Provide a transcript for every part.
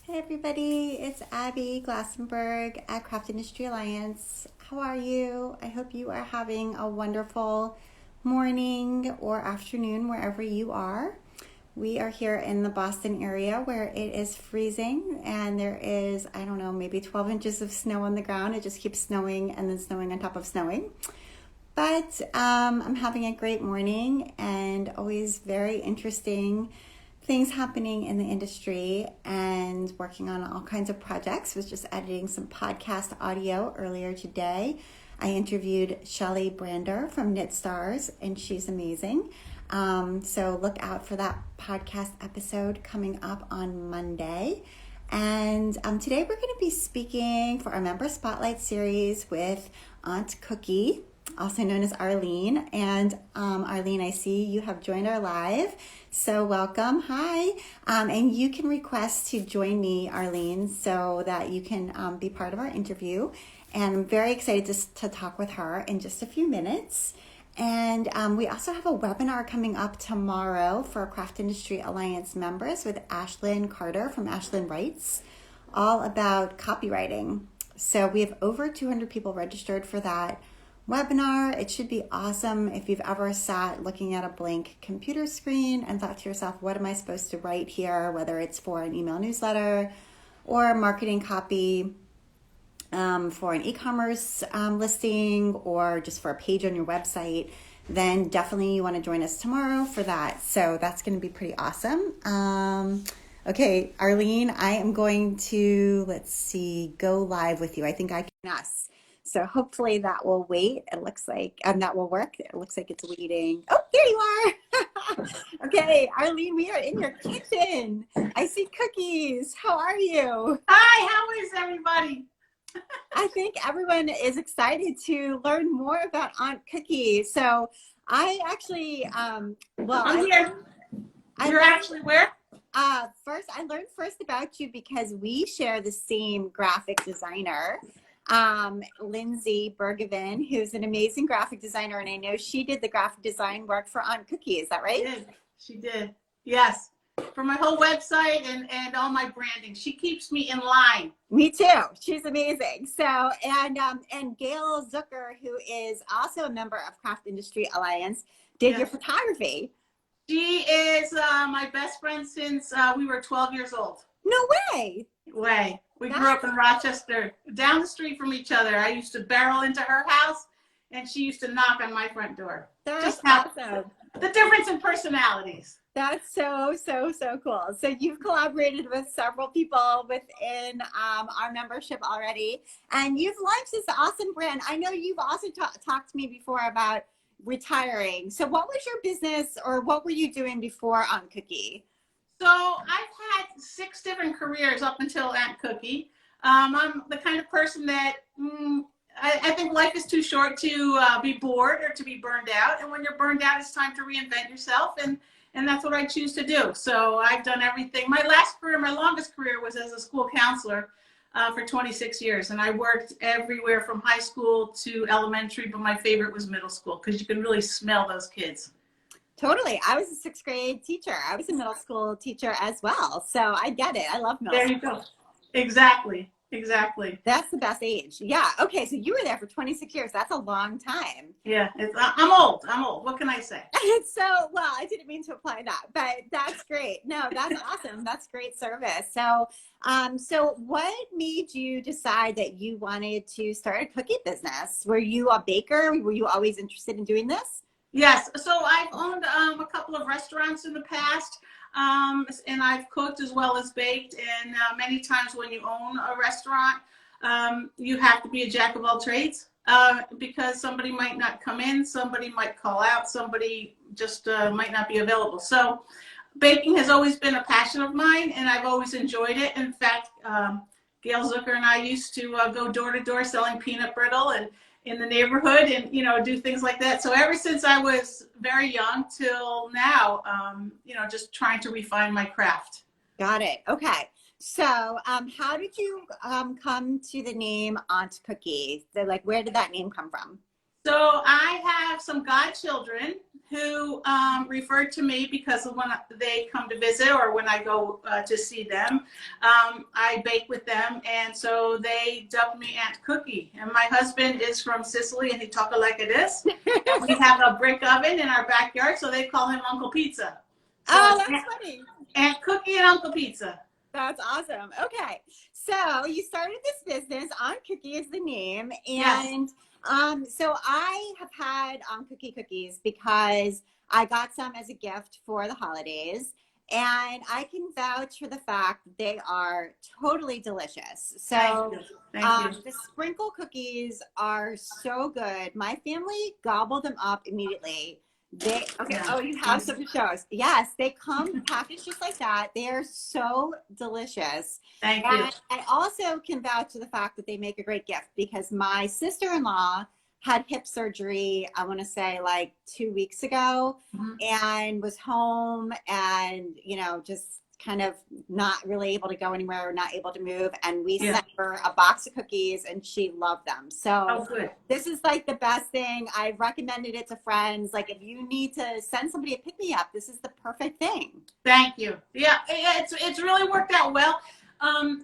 Hey everybody, it's Abby Glassenberg at Craft Industry Alliance. How are you? I hope you are having a wonderful morning or afternoon wherever you are. We are here in the Boston area where it is freezing and there is, I don't know, maybe 12 inches of snow on the ground. It just keeps snowing and then snowing on top of snowing. But I'm having a great morning and always very interesting things happening in the industry and working on all kinds of projects. Was just editing some podcast audio earlier today. I interviewed Shelly Brander from Knit Stars and she's amazing. So look out for that podcast episode coming up on Monday. And today we're going to be speaking for our Member Spotlight series with Aunt Cookie, also known as Arline. And Arline, I see you have joined our live. So welcome. Hi. And you can request to join me, Arline, so that you can be part of our interview. And I'm very excited to talk with her in just a few minutes. And we also have a webinar coming up tomorrow for Craft Industry Alliance members with Ashlyn Carter from Ashlyn Writes, all about copywriting. So we have over 200 people registered for that webinar. It should be awesome. If you've ever sat looking at a blank computer screen and thought to yourself, what am I supposed to write here? Whether it's for an email newsletter or marketing copy for an e-commerce listing or just for a page on your website, then definitely you want to join us tomorrow for that. So that's going to be pretty awesome. Okay, Arline, I am going to, go live with you. I think I can us. So hopefully that will wait. It looks like, that will work. It looks like it's waiting. Oh, there you are. Okay, Arline, we are in your kitchen. I see cookies. How are you? Hi, how is everybody? I think everyone is excited to learn more about Aunt Cookie. So I actually, I'm here. You're actually where? I learned first about you because we share the same graphic designer, Lindsay Bergevin, who's an amazing graphic designer, and I know she did the graphic design work for Aunt Cookie. Is that right? She did. Yes. For my whole website and all my branding. She keeps me in line. Me too. She's amazing. So, and Gail Zucker, who is also a member of Craft Industry Alliance, did your photography. She is my best friend since we were 12 years old. No way. We grew up in Rochester, down the street from each other. I used to barrel into her house, and she used to knock on my front door. That's awesome. The difference in personalities. That's so cool. So you've collaborated with several people within our membership already, and you've launched this awesome brand. I know you've also talked to me before about retiring. So what was your business, or what were you doing before Aunt Cookie? So I've had 6 different careers up until Aunt Cookie. I'm the kind of person that I think life is too short to be bored or to be burned out. And when you're burned out, it's time to reinvent yourself. And that's what I choose to do. So I've done everything. My longest career was as a school counselor for 26 years. And I worked everywhere from high school to elementary, but my favorite was middle school because you can really smell those kids. Totally. I was a 6th grade teacher. I was a middle school teacher as well. So I get it. I love middle school. There you go. Exactly. That's the best age. Yeah. Okay. So you were there for 26 years. That's a long time. Yeah. I'm old. What can I say? Well, I didn't mean to apply that, but that's great. No, that's awesome. That's great service. So, so what made you decide that you wanted to start a cookie business? Were you a baker? Were you always interested in doing this? Yes. So I've owned a couple of restaurants in the past. And I've cooked as well as baked. And many times when you own a restaurant, you have to be a jack of all trades because somebody might not come in, somebody might call out, somebody just might not be available. So baking has always been a passion of mine, and I've always enjoyed it. In fact, Gail Zucker and I used to go door to door selling peanut brittle and in the neighborhood and, do things like that. So ever since I was very young till now, just trying to refine my craft. Got it. Okay. So how did you come to the name Aunt Cookie? So, where did that name come from? So I have some godchildren who referred to me because of when they come to visit or when I go to see them. I bake with them, and so they dubbed me Aunt Cookie. And my husband is from Sicily, and he talk it like it is. And we have a brick oven in our backyard, so they call him Uncle Pizza. So oh, that's funny. Aunt Cookie and Uncle Pizza. That's awesome. Okay. So you started this business. On Cookie is the name. And so I have had Cookie cookies because I got some as a gift for the holidays. And I can vouch for the fact that they are totally delicious. So Thank you. the sprinkle cookies are so good. My family gobbled them up immediately. Oh, you have some to show us. Yes, they come packaged just like that. They are so delicious. Thank you. I also can vouch to the fact that they make a great gift because my sister-in-law had hip surgery, I want to say like 2 weeks ago, and was home and, just kind of not really able to go anywhere or not able to move. And we sent her a box of cookies and she loved them. So this is like the best thing. I've recommended it to friends. Like if you need to send somebody a pick me up, this is the perfect thing. Thank you. Yeah, it's really worked out well.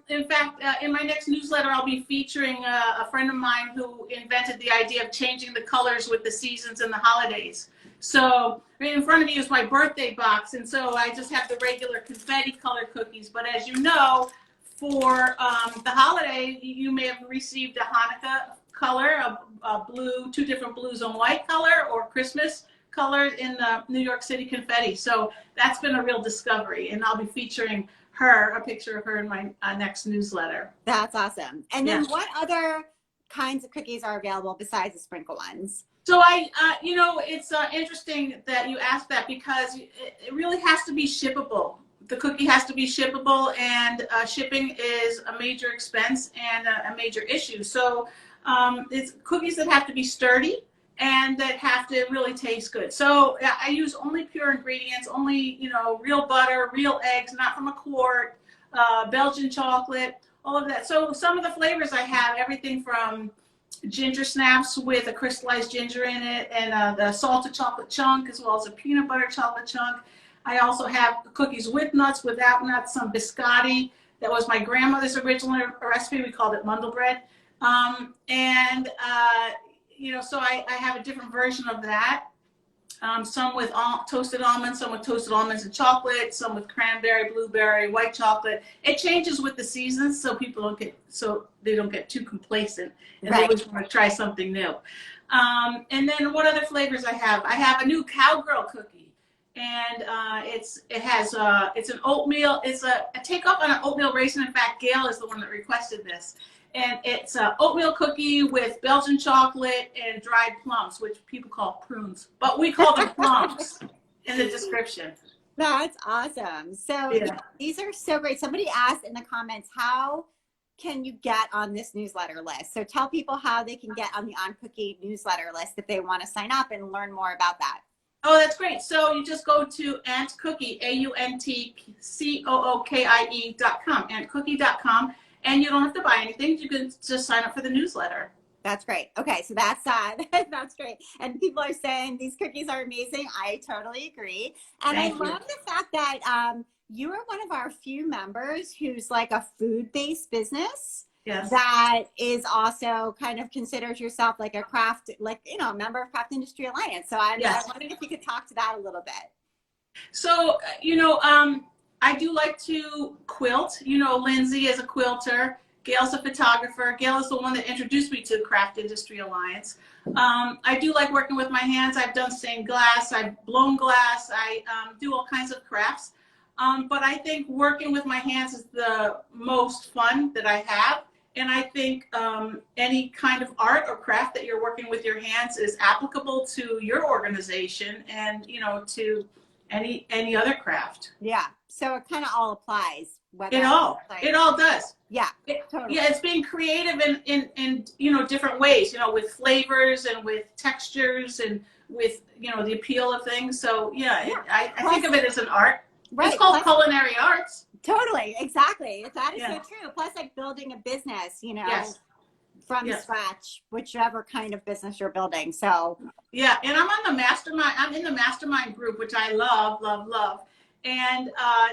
In fact, in my next newsletter, I'll be featuring a friend of mine who invented the idea of changing the colors with the seasons and the holidays. So in front of you is my birthday box, and so I just have the regular confetti colored cookies. But as you know, for the holiday, you may have received a Hanukkah color, a blue, 2 different blues and white color, or Christmas colored in the New York City confetti. So that's been a real discovery, and I'll be featuring a picture of her in my next newsletter. That's awesome. And then what other kinds of cookies are available besides the sprinkle ones? So it's interesting that you asked that because it really has to be shippable. The cookie has to be shippable, and shipping is a major expense and a major issue. So it's cookies that have to be sturdy and that have to really taste good. So I use only pure ingredients, only, real butter, real eggs, not from a quart, Belgian chocolate, all of that. So some of the flavors I have, everything from ginger snaps with a crystallized ginger in it, and the salted chocolate chunk, as well as a peanut butter chocolate chunk. I also have cookies with nuts, without nuts, some biscotti. That was my grandmother's original recipe. We called it Mundel bread. So I have a different version of that. Some with toasted almonds, some with toasted almonds and chocolate, some with cranberry, blueberry, white chocolate. It changes with the seasons, so they don't get too complacent, and they always want to try something new. And then what other flavors I have? I have a new cowgirl cookie, and it's an oatmeal. It's a takeoff on an oatmeal raisin. In fact, Gail is the one that requested this. And it's an oatmeal cookie with Belgian chocolate and dried plums, which people call prunes, but we call them plums in the description. That's awesome. So these are so great. Somebody asked in the comments, how can you get on this newsletter list? So tell people how they can get on the On Cookie newsletter list if they want to sign up and learn more about that. Oh, that's great. So you just go to Aunt Cookie, AuntCookie.com, AuntCookie.com. And you don't have to buy anything. You can just sign up for the newsletter. That's great. Okay, so that's that's great. And people are saying these cookies are amazing. I totally agree. And Thank you. Love the fact that you are one of our few members who's like a food-based business. Yes. That is also kind of considers yourself like a craft, a member of Craft Industry Alliance. So I wondered if you could talk to that a little bit. So, I do like to quilt. Lindsay is a quilter. Gail's a photographer. Gail is the one that introduced me to Craft Industry Alliance. I do like working with my hands. I've done stained glass. I've blown glass. I do all kinds of crafts. But I think working with my hands is the most fun that I have. And I think any kind of art or craft that you're working with your hands is applicable to your organization and, to any other craft. Yeah. So it kind of all applies. It all does. Yeah. Totally. Yeah. It's being creative in different ways, with flavors and with textures and with, the appeal of things. So I think of it as an art. Right. It's called culinary arts. Totally. Exactly. That is so true. Plus like building a business, Yes. from scratch, whichever kind of business you're building. So yeah, and I'm on the mastermind. I'm in the mastermind group, which I love, love, love. And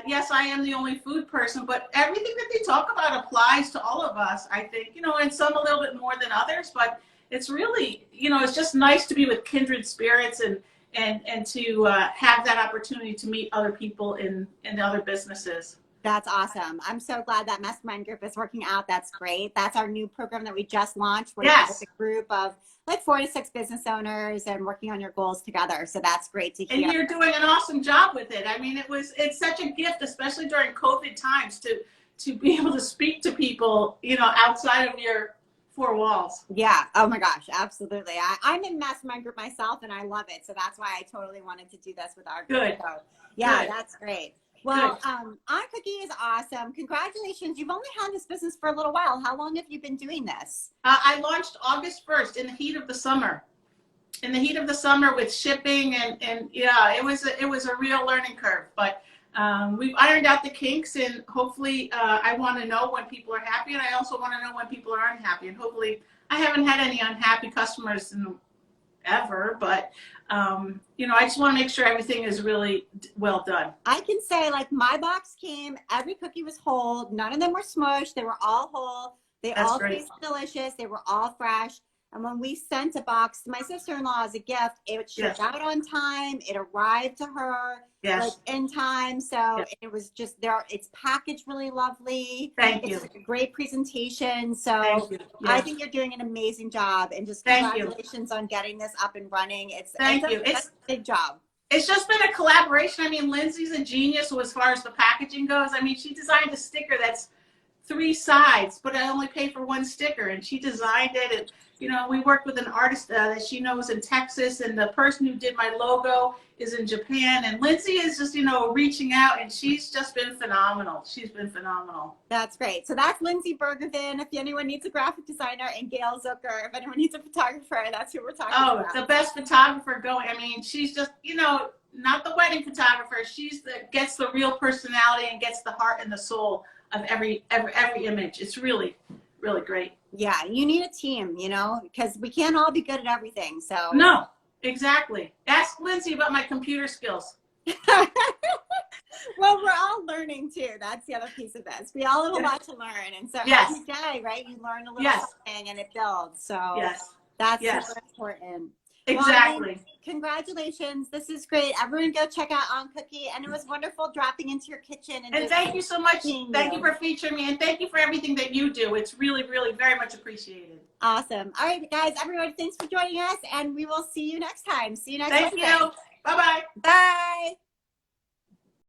yes, I am the only food person, but everything that they talk about applies to all of us, I think, you know, and some a little bit more than others, but it's really, you know, it's just nice to be with kindred spirits and to have that opportunity to meet other people in other businesses. that's awesome. I'm so glad that mastermind group is working out. That's great. That's our new program that we just launched. We're with a group of like 4 to 6 business owners and working on your goals together. So that's great to hear. And you're doing an awesome job with it. I mean, it's such a gift, especially during COVID times, to be able to speak to people, you know, outside of your 4 walls. Yeah. Oh my gosh. Absolutely. I'm in mastermind group myself and I love it. So that's why I totally wanted to do this with our group. Good. So, yeah, Good. that's great. Well, Aunt Cookie is awesome. Congratulations. You've only had this business for a little while. How long have you been doing this? I launched August 1st in the heat of the summer. In the heat of the summer with shipping and yeah, it was a real learning curve, but we've ironed out the kinks, and hopefully I want to know when people are happy, and I also want to know when people are unhappy, and hopefully I haven't had any unhappy customers ever, but you know, I just want to make sure everything is really well done. I can say, like, my box came, every cookie was whole, none of them were smushed, they were all whole, they all tasted delicious, they were all fresh. And when we sent a box to my sister-in-law as a gift, it shipped out on time. It arrived to her like in time. So it was just there. It's packaged really lovely. Thank you. It's a great presentation. So I think you're doing an amazing job. And just congratulations on getting this up and running. It's a big job. It's just been a collaboration. I mean, Lindsay's a genius as far as the packaging goes. I mean, she designed a sticker that's 3 sides, but I only pay for 1 sticker, and she designed it. And you know, we worked with an artist that she knows in Texas, and the person who did my logo is in Japan. And Lindsay is just, you know, reaching out, and she's just been phenomenal. She's been phenomenal. That's great. So that's Lindsay Bergevin. If anyone needs a graphic designer, and Gail Zucker, if anyone needs a photographer, that's who we're talking about. Oh, the best photographer going. I mean, she's just, you know, not the wedding photographer. She's gets the real personality and gets the heart and the soul of every image. It's really, really great. Yeah, you need a team, you know, because we can't all be good at everything. So no, exactly. Ask Lindsay about my computer skills. Well, we're all learning too. That's the other piece of this. We all have a lot to learn, and so every day, right, you learn a little something, and it builds. So that's super important. Exactly. Well, congratulations. This is great. Everyone go check out Aunt Cookie. And it was wonderful dropping into your kitchen. And thank you so much. Thank you for featuring me. And thank you for everything that you do. It's really, really very much appreciated. Awesome. All right, guys, everyone, thanks for joining us. And we will see you next time. See you next time. Thank you. Bye-bye. Bye.